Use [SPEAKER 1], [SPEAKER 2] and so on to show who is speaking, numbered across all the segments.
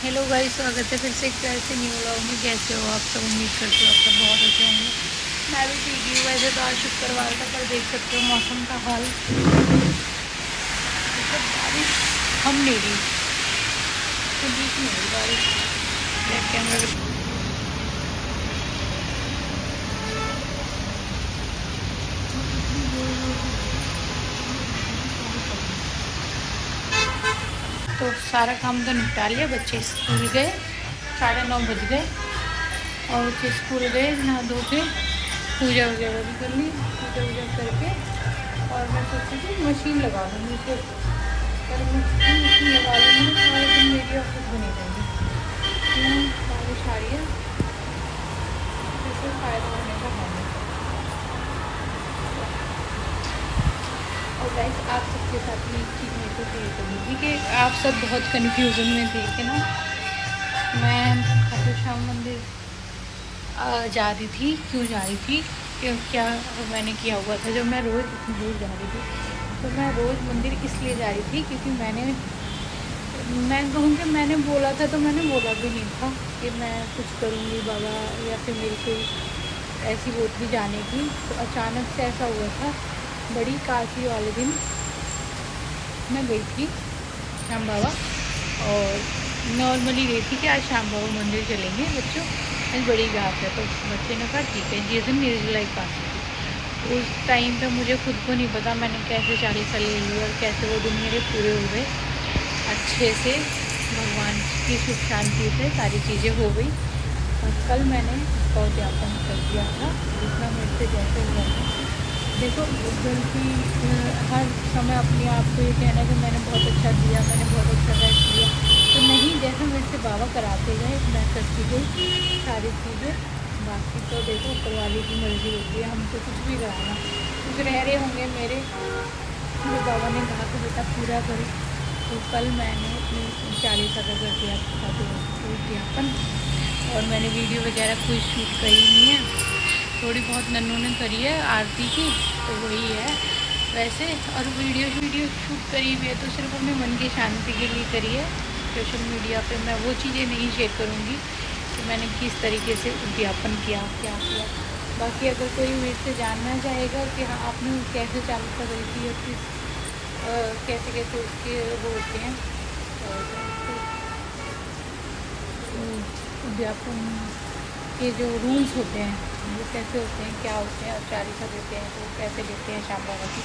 [SPEAKER 1] Hello guys, स्वागत है फिर से एक प्यार से न्यू व्लॉग में। कैसे हो आप सब? उम्मीद करते हो आप सब बहुत अच्छे होंगे। मैं भी ठीक ही हूँ। वैसे तो आज शुक्रवार था, पर देख सकते हो मौसम का हाल। मतलब बारिश थम नहीं रही, तो बीच में हुई बारिश। बैक कैमरा तो सारा काम तो निपटा लिया। बच्चे स्कूल गए, 9:30 बज गए और बच्चे स्कूल गए, नहा धो के पूजा वगैरह भी कर ली। पूजा वूजा करके और मैं सोची थी मशीन लगा लूँगी फिर, पर मशीन लगा लूँगी तो सारे दिन मेरी ऑफिस बनी रहेगी। बारिश आ रही है, इससे फ़ायदा होने का है नहीं। और गाइस, आप सबके साथ में एक चीज़ मेरे को शेयर करूँगी कि आप सब बहुत कन्फ्यूज़न में थे कि ना मैं खाटू श्याम मंदिर जा रही थी, क्यों जा रही थी, क्या मैंने किया हुआ था जब मैं रोज़ इतनी दूर जा रही थी। तो मैं रोज़ मंदिर इसलिए जा रही थी क्योंकि मैं कहूँ कि मैंने बोला था, तो मैंने बोला भी नहीं था कि मैं कुछ करूँगी बाबा, या फिर मेरी कोई ऐसी वो थी जाने की। तो अचानक से ऐसा हुआ था, बड़ी काशी वाले दिन मैं गई थी श्याम बाबा, और नॉर्मली गई थी कि आज श्याम बाबा मंदिर चलेंगे बच्चों, आज बड़ी घाट है। तो बच्चे ने कहा ठीक है। जिस दिन निर्जला एकादशी थी, उस टाइम पे मुझे खुद को नहीं पता मैंने कैसे 40 ले ली और कैसे वो दिन मेरे पूरे हुए अच्छे से। भगवान की सुख शांति से सारी चीज़ें हो गई। और कल मैंने उसका उद्यापन कर दिया था, जितना मेरे से जैसे हुआ था। देखो, गलती हर समय अपने आप को ये कहना कि मैंने बहुत अच्छा दिया, मैंने बहुत अच्छा रेस्ट किया, तो नहीं। जैसा मेरे से बाबा कराते गए मैं करती गई सारी चीज़ें। बाकी तो देखो ऊपर वाले की मर्ज़ी होती है, हमसे कुछ भी कराना। कुछ रह रहे होंगे मेरे, जो बाबा ने कहा कि बेटा पूरा करो। तो कल मैंने अपनी 40 कर दिया था तो उद्यापन, और मैंने वीडियो वगैरह कोई शूट करी नहीं है। थोड़ी बहुत नन्नू ने करी है आरती की, तो वही है वैसे। और वीडियो शूट करी हुई है तो सिर्फ अपने मन की शांति के लिए करी है। सोशल मीडिया पे मैं वो चीज़ें नहीं शेयर करूँगी कि मैंने किस तरीके से उद्यापन किया, क्या किया। बाकी अगर कोई मेरे से जानना चाहेगा कि हाँ आपने कैसे चालू करी थी और कैसे कैसे उसके वो होते हैं उद्यापन के जो रूल्स होते हैं वो कैसे होते हैं, क्या होते हैं, और चालीसा देते हैं तो कैसे देते हैं श्याम बाबा की।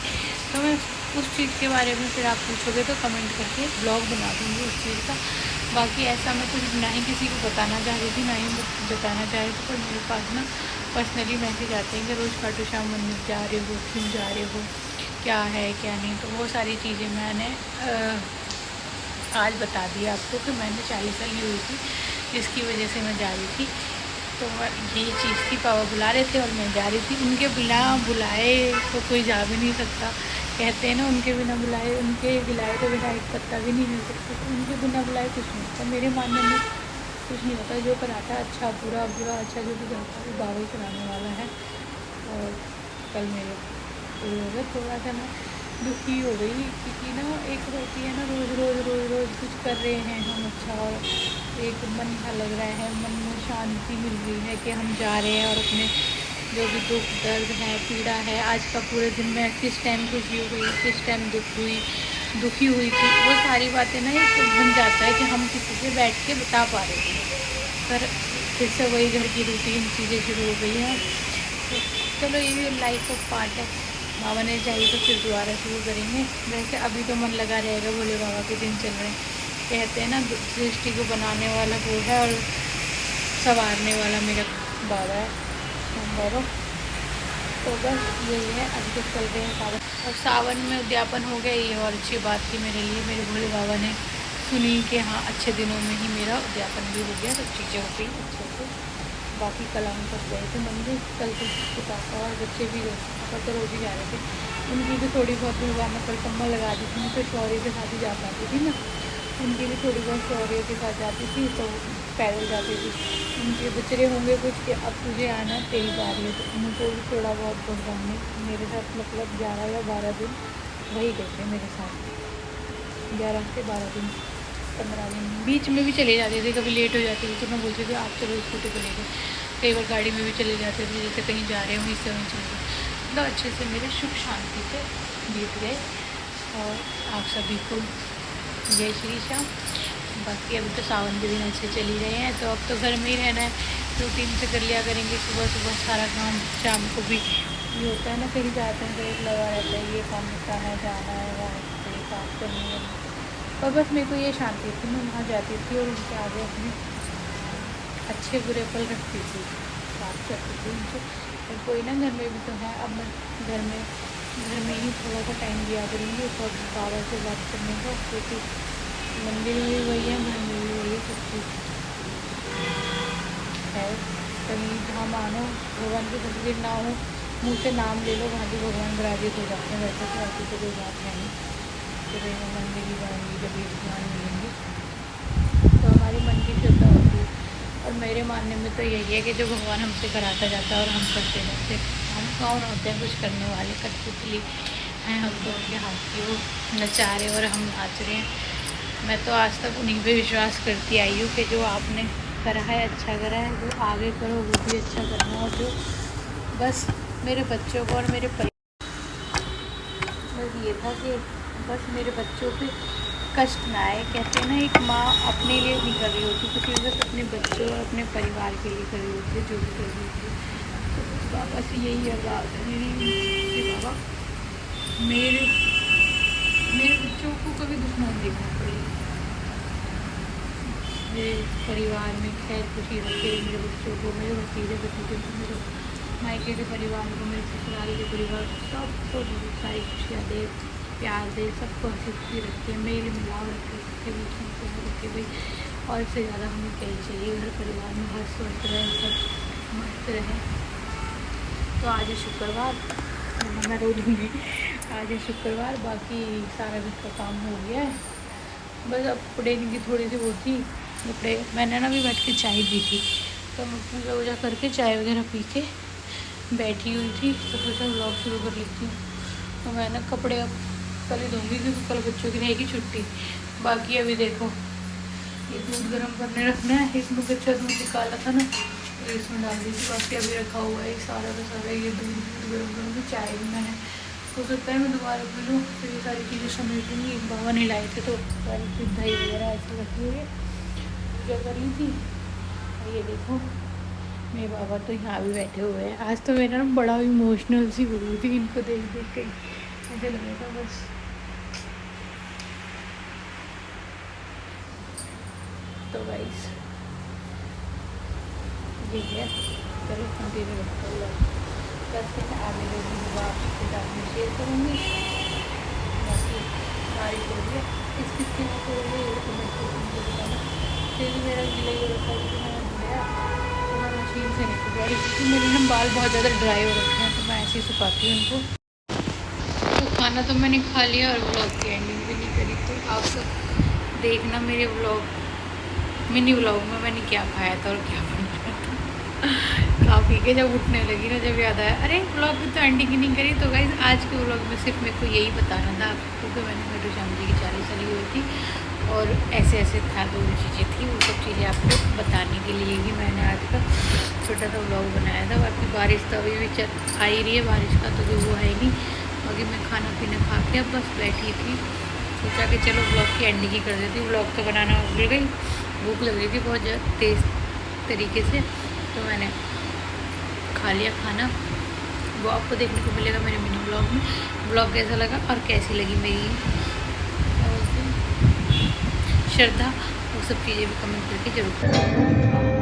[SPEAKER 1] तो मैं उस चीज़ के बारे में फिर आप पूछोगे तो कमेंट करके ब्लॉग बना दूँगी उस चीज़ का। बाकी ऐसा मैं कुछ ना ही किसी को बताना चाह रही थी, ना ही बताना चाह रही थी। पर मेरे पास ना पर्सनली मैसेज आते हैं कि रोज़ खाटू श्याम मंदिर जा रहे हो, क्यों जा रहे हो, क्या है क्या नहीं। तो वो सारी चीज़ें मैंने आज बता दिया आपको कि मैंने 40 ली हुई थी, जिसकी वजह से मैं जा रही थी। तो यही चीज़ थी, पापा बुला रहे थे और मैं जा रही थी। उनके बिना बुलाए तो कोई जा भी नहीं सकता। कहते हैं ना, उनके बिना बुलाए, उनके बुलाए तो बिना एक पत्ता भी नहीं मिल सकता। तो उनके बिना बुलाए कुछ नहीं होता। मेरे मानने में कुछ नहीं होता। जो कराता है अच्छा बुरा, बुरा अच्छा, जो भी करता है वो बाबा ही कराने वाला है। और कल मेरे पूरे हो गए। थोड़ा सा ना दुखी हो गई क्योंकि ना एक होती है ना, रोज़ रोज़ रोज़ रोज़ कुछ कर रहे हैं हम अच्छा, और एक मन का लग रहा है, मन में शांति मिल रही है कि हम जा रहे हैं और अपने जो भी दुख दर्द है, पीड़ा है, आज का पूरे दिन में किस टाइम खुशी हुई, किस टाइम दुखी हुई थी, वो सारी बातें ना एक बन जाता है कि हम किसी से बैठ के बता पा रहे थे। पर फिर से वही घर की रूटीन चीज़ें शुरू हो गई हैं। तो चलो, ये भी लाइफ ऑफ पार्ट है। बाबा ने चाहिए तो फिर दोबारा शुरू करेंगे। वैसे अभी तो मन लगा रहेगा, भोले बाबा के दिन चल रहे हैं। कहते हैं ना, सृष्टि को बनाने वाला वो है और संवारने वाला मेरा बाबा है, बाबा। तो बस यही है, अभी तो चल रहे हैं सावन। और सावन में उद्यापन हो गया, ये और अच्छी बात थी मेरे लिए। मेरे भोले बाबा ने सुनी कि हाँ अच्छे दिनों में ही मेरा उद्यापन भी हो गया, सब चीज़ें हो गई अच्छे से। बाकी कल हम सब गए थे मंदिर। कल तो पापा और बच्चे भी गए, पापा तो रोज़ ही जा रहे थे। उनकी भी थोड़ी बहुत दुआ मैं परिक्रमा लगा दी थी। मैं तो शौर्य के साथ ही जा पाती थी ना, उनकी भी थोड़ी बहुत शौर्य के साथ जाती थी, तो पैदल जाती थी। उनके बचरे होंगे कुछ कि अब तुझे आना तेरी बारी है, तो उनको भी थोड़ा बहुत भगवान ने मेरे साथ मतलब 11 या 12 दिन वही गए थे मेरे साथ, 11 से 12 दिन। 15 दिन बीच में भी चले जाते थे, कभी लेट हो जाती थी तो मैं बोलती थी आप चलो स्कूटी पर लेकर। कई बार गाड़ी में भी चले जाते थे, जैसे कहीं जा रहे हो वहीं से वहीं चले गए। मतलब अच्छे से मेरे सुख शांति से बीत गए। और आप सभी को जय श्री श्याम। बाकी अभी तो सावन के दिन अच्छे चल ही रहे हैं, तो अब तो घर में ही रहना है, रूटीन से कर लिया करेंगे। सुबह सुबह सारा काम, शाम को भी ये होता है ना, कहीं जाते हैं तो एक लगा रहता है, ये काम होता है, जाना है वहाँ से काम करनी है। और बस मेरे को ये शांति थी, मैं वहाँ जाती थी और उनके आगे अपने अच्छे बुरे पल रखती थी, बात करती थी उनसे। और कोई ना घर में भी तो है, अब मैं घर में ही थोड़ा सा टाइम दिया करूँगी तो बाबा से बात करने का, क्योंकि मंदिर में भी वही है, घर में भी वही है, सब कुछ है। कहीं जहाँ मानो भगवान की तस्वीर ना हो, मुँह से नाम ले लो, वहाँ भी भगवान विराजित हो जाते हैं। वैसे तो ऐसी तो कोई बात है नहीं कि भाई मैं मंदिर ही जाऊँगी जब ये भगवान मिलेंगे, तो हमारी मन की श्रद्धा होती है। और मेरे मानने में तो यही है कि जो भगवान हमसे कराता जाता है और हम करते जाते, हम कौन होते हैं कुछ करने वाले, कठपुतली हैं हम तो उनके हाथ की, वो नचा रहे और हम नाच रहे हैं। मैं तो आज तक उन्हीं पे विश्वास करती आई हूँ कि जो आपने करा है अच्छा करा है, जो आगे करो वो भी अच्छा करना। और जो बस मेरे बच्चों को और मेरे बस ये था कि बस मेरे बच्चों पे कष्ट ना आए। कहते हैं ना, एक माँ अपने लिए नहीं कर रही होती कुछ भी, बस अपने बच्चों और अपने परिवार के लिए कर रही होती है जो भी कर रही होती है। तो बस बाबा से यही अरदास है मेरी कि बाबा मेरे बच्चों को कभी दुख ना देखना पड़े, मेरे परिवार में खैर खुशी रखे, मेरे बच्चों को, मेरे भतीजे को, मेरे मायके के परिवार को, मेरे ससुराल के परिवार को, सबको बहुत सारी खुशियाँ दे, प्यार दे, सबको हंसी खुशी रखे, मेल मिलाव रखे, सबके बीच में प्यार रखे भाई। और इससे ज़्यादा हमें क्या ही चाहिए, घर परिवार में हर स्वस्थ रहे, सब मस्त रहे। तो आज है शुक्रवार, मैं रो दूँगी, आज है शुक्रवार। बाकी सारा घर का काम हो गया है, बस अब कपड़े की थोड़ी सी वो थी, कपड़े मैंने ना भी बैठ के चाय पी थी, तो मैं पूजा वूजा करके चाय वगैरह पी के बैठी हुई थी, तो सोचा व्लॉग शुरू कर लेती हूँ। तो मैं ना कपड़े अब कल ही धोंगी क्योंकि कल बच्चों की रहेगी छुट्टी। बाकी अभी देखो ये दूध गर्म करने रखना है, इसमें कच्चा दूध निकाला था ना तो इसमें डाल दी थी, बाकी अभी रखा हुआ है सारा का सारा। ये दूध गर्म करूँगी, चाय भी मैंने हो सकता है मैं दोबारा पी लूँ, तो ये सारी चीज़ें समेटूँगी। बाबा नहीं लाए थे तो सारी चीज़ दही वगैरह ऐसे रखी हुई है, पूजा कर ली थी। और ये देखो मेरे बाबा तो यहाँ भी बैठे हुए हैं। आज तो मेरा ना बड़ा इमोशनल सी हो गई थी इनको देख देख के, ऐसे लग रहा था बस। तो गाइस ये है, चलो कंटिन्यू रखते हैं, करते हैं आगे जो भी हुआ आपके साथ में शेयर करूँगी। बाकी बारिश हो रही है, इस किस्से में तो ये कमेंट करके बताना। फिर भी मेरा गिला ही रखा है कि मैंने धोया तो मैं मशीन से नहीं सुखा रही, क्योंकि मेरे ना बाल बहुत ज़्यादा ड्राई हो रखे हैं, तो मैं ऐसे ही सुखाती हूँ उनको। तो खाना तो मैंने खा लिया और व्लॉग की एंडिंग भी नहीं करी, तो आप सब देखना मेरे व्लॉग, मिनी व्लॉग में मैंने क्या खाया था और क्या बनाया था। खा पी के जब उठने लगी ना, जब याद आया अरे व्लॉग की तो एंडिंग ही नहीं करी। तो गाइस आज के व्लॉग में सिर्फ मेरे को यही बताना था आपको कि मैंने खाटू श्याम जी की चाली चली हुई थी और ऐसे ऐसे था, दो चीज़ें थी, वो सब चीज़ें आपको बताने के लिए ही मैंने आज का छोटा सा व्लॉग बनाया था। बाकी बारिश तो अभी भी आ ही रही है, बारिश का तो कोई वो है नहीं। बाकी मैं खाना पीना खा के अब बस बैठी थी, सोचा कि चलो व्लॉग की एंडिंग ही कर देती। व्लॉग तो बनाना भूल गई, भूख लग रही थी बहुत ज़्यादा तेज़ तरीके से, तो मैंने खा लिया खाना। वो आपको देखने को मिलेगा मेरे मिनी व्लॉग में। व्लॉग कैसा लगा और कैसी लगी मेरी श्रद्धा, वो सब चीज़ें भी कमेंट करके ज़रूर बताना।